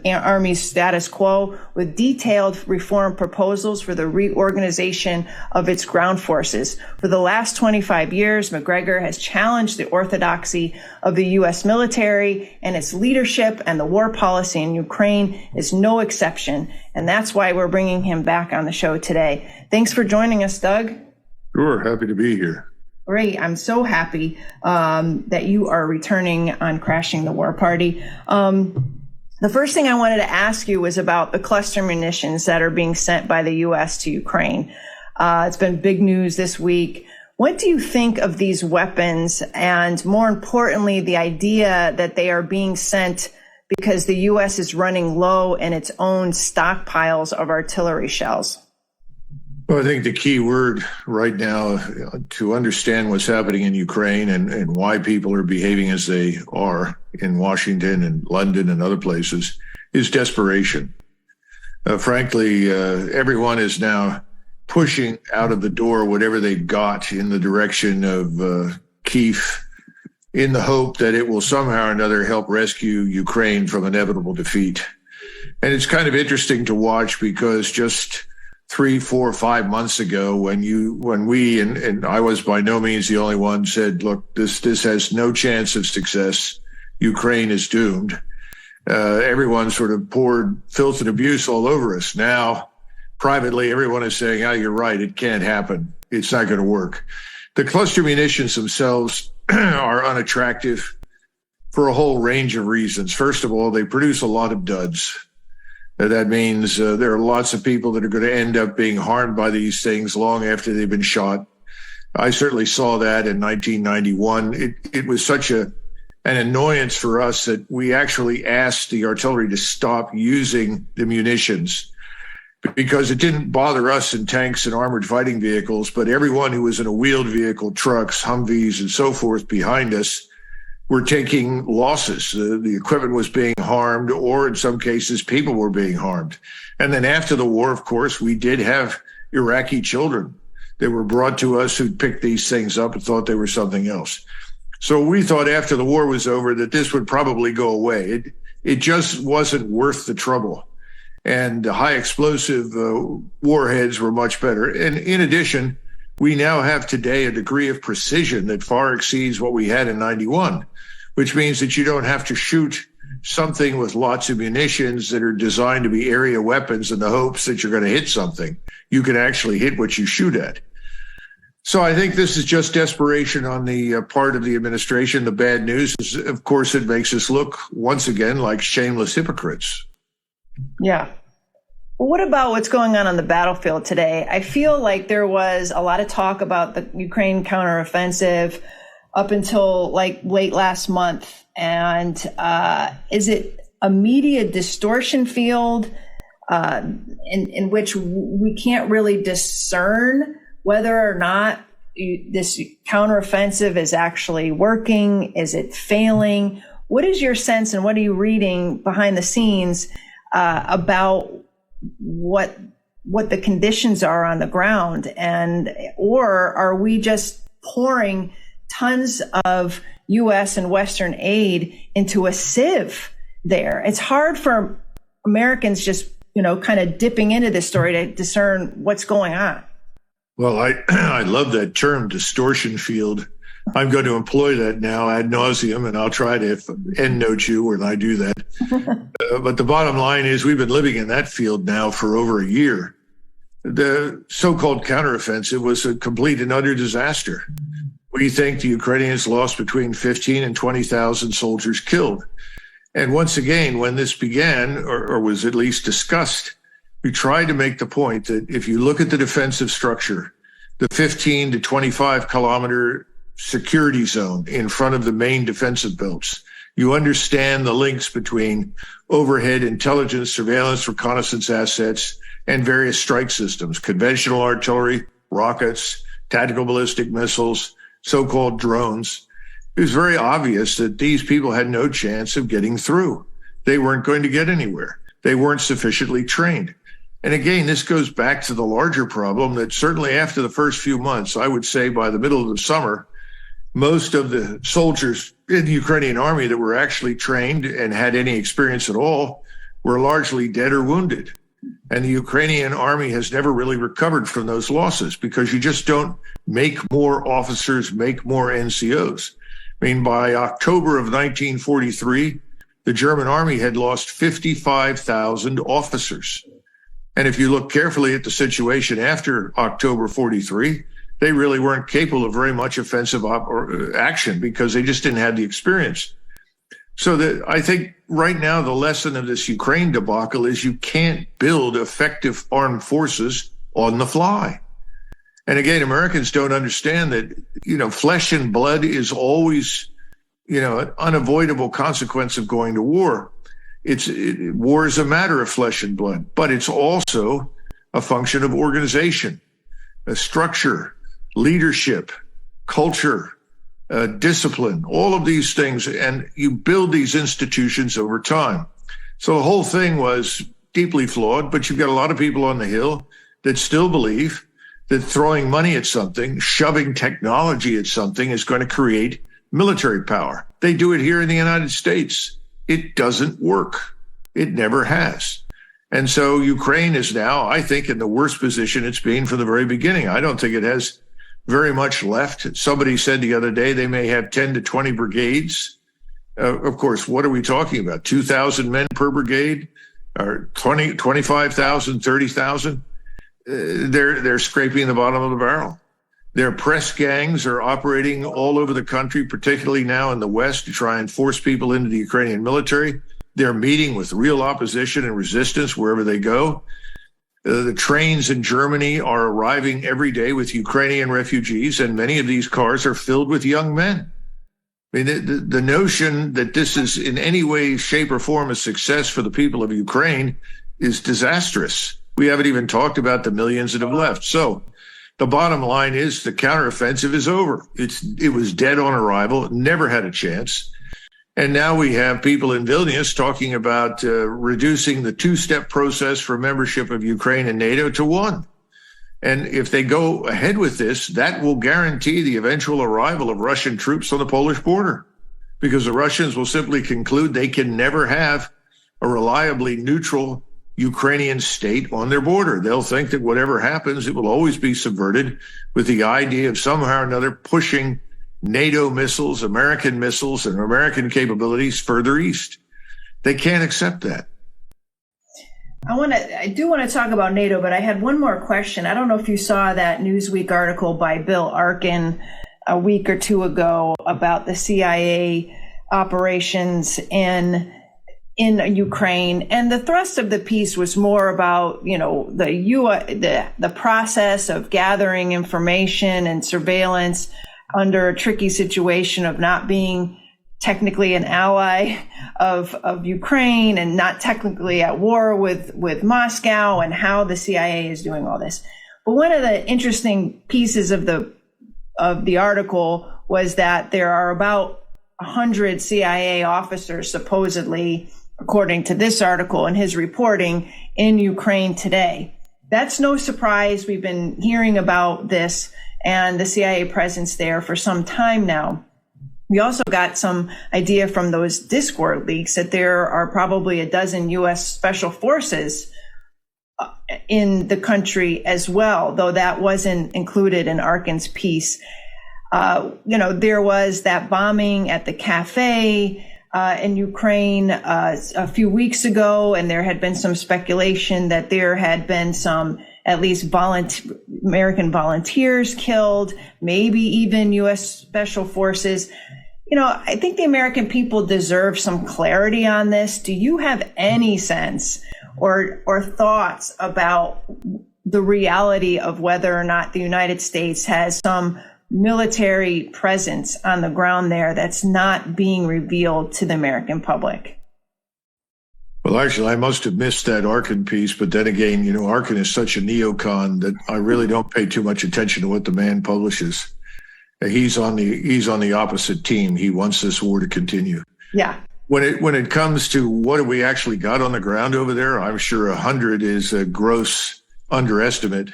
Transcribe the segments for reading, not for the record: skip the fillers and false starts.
Army's status quo with detailed reform proposals for the reorganization of its ground forces. For the last 25 years, Macgregor has challenged the orthodoxy of the U.S. military and its leadership, and the war policy in Ukraine is no exception. And that's why we're bringing him back on the show today. Thanks for joining us, Doug. Sure, happy to be here. Great. I'm so happy that you are returning on Crashing the War Party. The first thing I wanted to ask you was about the cluster munitions that are being sent by the U.S. to Ukraine. It's been big news this week. What do you think of these weapons? And more importantly, the idea that they are being sent because the U.S. is running low in its own stockpiles of artillery shells? Well, I think the key word right now to understand what's happening in Ukraine and why people are behaving as they are in Washington and London and other places is desperation. Frankly, everyone is now pushing out of the door whatever they've got in the direction of Kyiv in the hope that it will somehow or another help rescue Ukraine from inevitable defeat. And it's kind of interesting to watch because just 3, 4, 5 months ago, when we and I was by no means the only one, said, look, this has no chance of success. Ukraine is doomed. Everyone sort of poured filth and abuse all over us. Now, privately, everyone is saying, oh, you're right. It can't happen. It's not going to work. The cluster munitions themselves are unattractive for a whole range of reasons. First of all, they produce a lot of duds. That means there are lots of people that are going to end up being harmed by these things long after they've been shot. I certainly saw that in 1991. It was such an annoyance for us that we actually asked the artillery to stop using the munitions because it didn't bother us in tanks and armored fighting vehicles, but everyone who was in a wheeled vehicle, trucks, Humvees, and so forth behind us were taking losses. The equipment was being harmed, or in some cases, people were being harmed. And then after the war, of course, we did have Iraqi children that were brought to us who picked these things up and thought they were something else. So we thought after the war was over that this would probably go away. It just wasn't worth the trouble. And the high explosive warheads were much better. And in addition, we now have today a degree of precision that far exceeds what we had in 91. Which means that you don't have to shoot something with lots of munitions that are designed to be area weapons in the hopes that you're going to hit something. You can actually hit what you shoot at. So I think this is just desperation on the part of the administration. The bad news is, of course, it makes us look once again like shameless hypocrites. Yeah. Well, what about what's going on the battlefield today? I feel like there was a lot of talk about the Ukraine counteroffensive up until like late last month. And is it a media distortion field in which we can't really discern whether or not this counteroffensive is actually working? Is it failing? What is your sense and what are you reading behind the scenes about what the conditions are on the ground? Or are we just pouring tons of U.S. and Western aid into a sieve there? It's hard for Americans just, kind of dipping into this story to discern what's going on. Well, I love that term, distortion field. I'm going to employ that now ad nauseum, and I'll try to endnote you when I do that. But the bottom line is we've been living in that field now for over a year. The so-called counteroffensive was a complete and utter disaster. We think the Ukrainians lost between 15 and 20,000 soldiers killed. And once again, when this began, or was at least discussed, we tried to make the point that if you look at the defensive structure, the 15 to 25 kilometer security zone in front of the main defensive belts, you understand the links between overhead intelligence, surveillance, reconnaissance assets, and various strike systems, conventional artillery, rockets, tactical ballistic missiles, so-called drones. It was very obvious that these people had no chance of getting through. They weren't going to get anywhere. They weren't sufficiently trained. And again, this goes back to the larger problem that certainly after the first few months, I would say by the middle of the summer, most of the soldiers in the Ukrainian army that were actually trained and had any experience at all were largely dead or wounded. And the Ukrainian army has never really recovered from those losses because you just don't make more officers, make more NCOs. I mean, by October of 1943, the German army had lost 55,000 officers. And if you look carefully at the situation after October 43, they really weren't capable of very much offensive action because they just didn't have the experience. So I think right now the lesson of this Ukraine debacle is you can't build effective armed forces on the fly. And again, Americans don't understand that, flesh and blood is always, an unavoidable consequence of going to war. War is a matter of flesh and blood, but it's also a function of organization, a structure, leadership, culture, discipline, all of these things, and you build these institutions over time. So the whole thing was deeply flawed, but you've got a lot of people on the Hill that still believe that throwing money at something, shoving technology at something is going to create military power. They do it here in the United States. It doesn't work. It never has. And so Ukraine is now, I think, in the worst position it's been from the very beginning. I don't think it has very much left. Somebody said the other day they may have 10 to 20 brigades. Of course, what are we talking about? 2,000 men per brigade, or 20, 25,000, 30,000? They're scraping the bottom of the barrel. Their press gangs are operating all over the country, particularly now in the West, to try and force people into the Ukrainian military. They're meeting with real opposition and resistance wherever they go. The trains in Germany are arriving every day with Ukrainian refugees, and many of these cars are filled with young men. I mean, the notion that this is in any way, shape, or form a success for the people of Ukraine is disastrous. We haven't even talked about the millions that have left. So the bottom line is the counteroffensive is over. It was dead on arrival, never had a chance. And now we have people in Vilnius talking about reducing the two-step process for membership of Ukraine and NATO to one. And if they go ahead with this, that will guarantee the eventual arrival of Russian troops on the Polish border, because the Russians will simply conclude they can never have a reliably neutral Ukrainian state on their border. They'll think that whatever happens, it will always be subverted with the idea of somehow or another pushing NATO missiles, American missiles, and American capabilities further east. They can't accept that. I do want to talk about NATO, but I had one more question. I don't know if you saw that Newsweek article by Bill Arkin a week or two ago about the CIA operations in Ukraine, and the thrust of the piece was more about, the process of gathering information and surveillance under a tricky situation of not being technically an ally of Ukraine and not technically at war with Moscow, and how the CIA is doing all this. But one of the interesting pieces of the article was that there are about 100 CIA officers, supposedly, according to this article and his reporting, in Ukraine today. That's no surprise. We've been hearing about this and the CIA presence there for some time now. We also got some idea from those Discord leaks that there are probably a dozen U.S. special forces in the country as well, though that wasn't included in Arkin's piece. There was that bombing at the cafe in Ukraine a few weeks ago, and there had been some speculation that there had been some at least American volunteers killed, maybe even U.S. special forces. I think the American people deserve some clarity on this. Do you have any sense or thoughts about the reality of whether or not the United States has some military presence on the ground there that's not being revealed to the American public? Well, actually, I must have missed that Arkin piece, but then again, Arkin is such a neocon that I really don't pay too much attention to what the man publishes. He's on the opposite team. He wants this war to continue. Yeah. When it comes to what have we actually got on the ground over there, I'm sure 100 is a gross underestimate.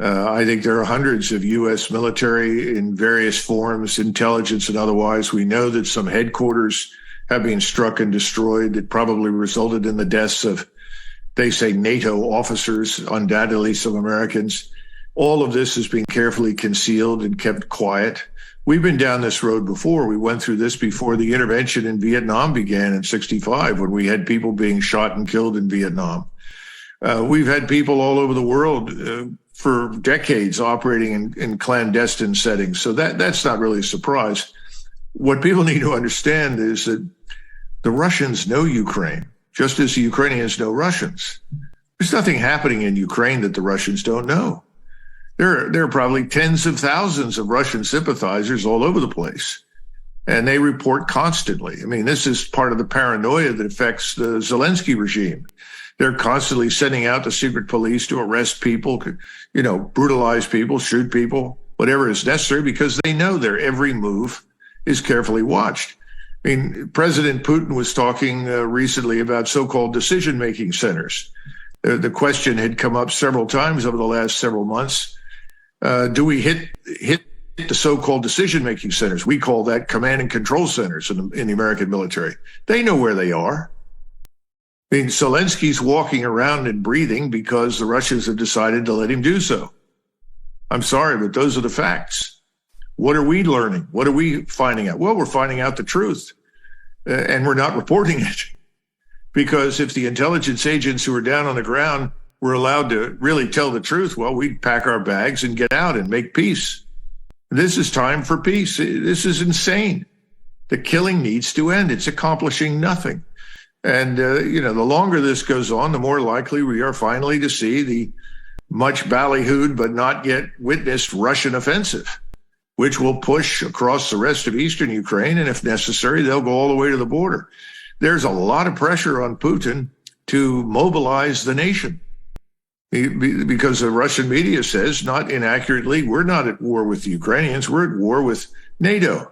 I think there are hundreds of U.S. military in various forms, intelligence and otherwise. We know that some headquarters have been struck and destroyed that probably resulted in the deaths of, they say, NATO officers, undoubtedly some Americans. All of this has been carefully concealed and kept quiet. We've been down this road before. We went through this before the intervention in Vietnam began in 1965, when we had people being shot and killed in Vietnam. We've had people all over the world for decades operating in clandestine settings. So that's not really a surprise. What people need to understand is that the Russians know Ukraine, just as the Ukrainians know Russians. There's nothing happening in Ukraine that the Russians don't know. There are probably tens of thousands of Russian sympathizers all over the place, and they report constantly. I mean, this is part of the paranoia that affects the Zelensky regime. They're constantly sending out the secret police to arrest people, brutalize people, shoot people, whatever is necessary, because they know their every move is carefully watched. I mean, President Putin was talking recently about so-called decision-making centers. The question had come up several times over the last several months. Do we hit the so-called decision-making centers? We call that command and control centers in the American military. They know where they are. I mean, Zelensky's walking around and breathing because the Russians have decided to let him do so. I'm sorry, but those are the facts. What are we learning? What are we finding out? Well, we're finding out the truth, and we're not reporting it. Because if the intelligence agents who are down on the ground were allowed to really tell the truth, well, we'd pack our bags and get out and make peace. This is time for peace. This is insane. The killing needs to end. It's accomplishing nothing. And, the longer this goes on, the more likely we are finally to see the much ballyhooed but not yet witnessed Russian offensive, which will push across the rest of eastern Ukraine. And if necessary, they'll go all the way to the border. There's a lot of pressure on Putin to mobilize the nation, because the Russian media says, not inaccurately, we're not at war with the Ukrainians, we're at war with NATO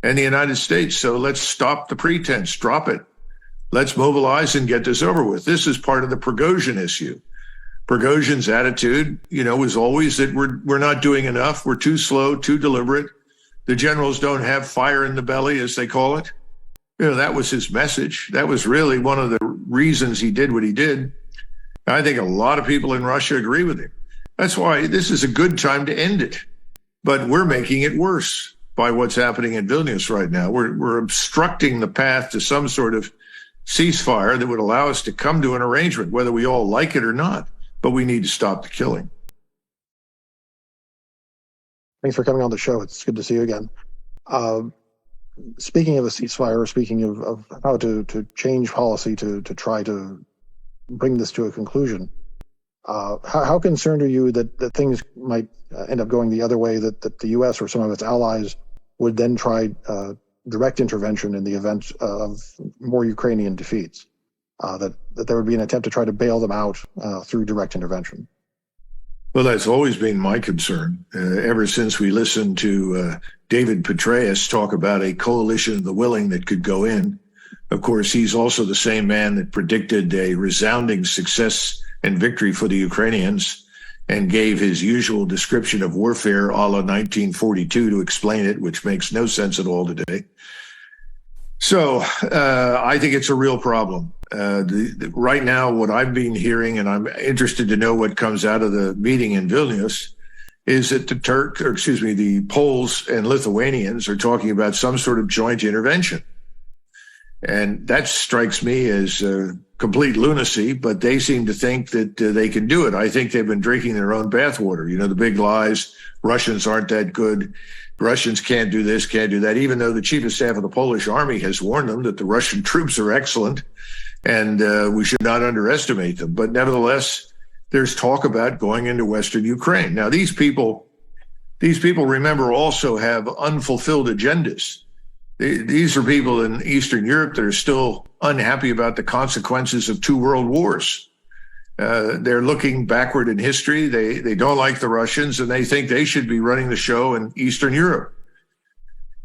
and the United States. So let's stop the pretense, drop it. Let's mobilize and get this over with. This is part of the Prigozhin issue. Prigozhin's attitude, was always that we're not doing enough. We're too slow, too deliberate. The generals don't have fire in the belly, as they call it. That was his message. That was really one of the reasons he did what he did. I think a lot of people in Russia agree with him. That's why this is a good time to end it. But we're making it worse by what's happening in Vilnius right now. We're obstructing the path to some sort of ceasefire that would allow us to come to an arrangement, whether we all like it or not. But we need to stop the killing. Thanks for coming on the show. It's good to see you again. Speaking of a ceasefire, speaking of how to change policy to try to bring this to a conclusion, how concerned are you that things might end up going the other way, that the U.S. or some of its allies would then try direct intervention in the event of more Ukrainian defeats, that there would be an attempt to try to bail them out through direct intervention? Well, that's always been my concern, ever since we listened to David Petraeus talk about a coalition of the willing that could go in. Of course, he's also the same man that predicted a resounding success and victory for the Ukrainians and gave his usual description of warfare a la 1942 to explain it, which makes no sense at all today. So I think it's a real problem. Right now, what I've been hearing, and I'm interested to know what comes out of the meeting in Vilnius, is that the Poles and Lithuanians are talking about some sort of joint intervention. And that strikes me as complete lunacy, but they seem to think that they can do it. I think they've been drinking their own bathwater. The big lies, Russians aren't that good. Russians can't do this, can't do that, even though the chief of staff of the Polish army has warned them that the Russian troops are excellent and we should not underestimate them. But nevertheless, there's talk about going into Western Ukraine. Now, these people, remember, also have unfulfilled agendas. These are people in Eastern Europe that are still unhappy about the consequences of 2 world wars. They're looking backward in history. They don't like the Russians, and they think they should be running the show in Eastern Europe.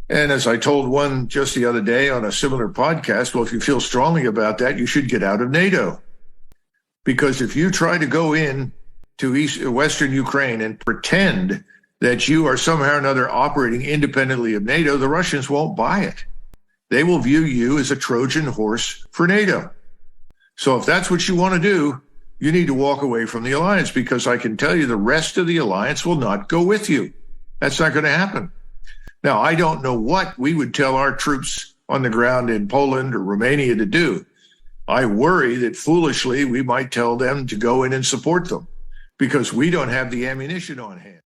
And as I told one just the other day on a similar podcast, well, if you feel strongly about that, you should get out of NATO. Because if you try to go in to Western Ukraine and pretend that you are somehow or another operating independently of NATO, the Russians won't buy it. they will view you as a Trojan horse for NATO. So if that's what you want to do, you need to walk away from the alliance, because I can tell you the rest of the alliance will not go with you. That's not going to happen. Now, I don't know what we would tell our troops on the ground in Poland or Romania to do. I worry that foolishly we might tell them to go in and support them, because we don't have the ammunition on hand.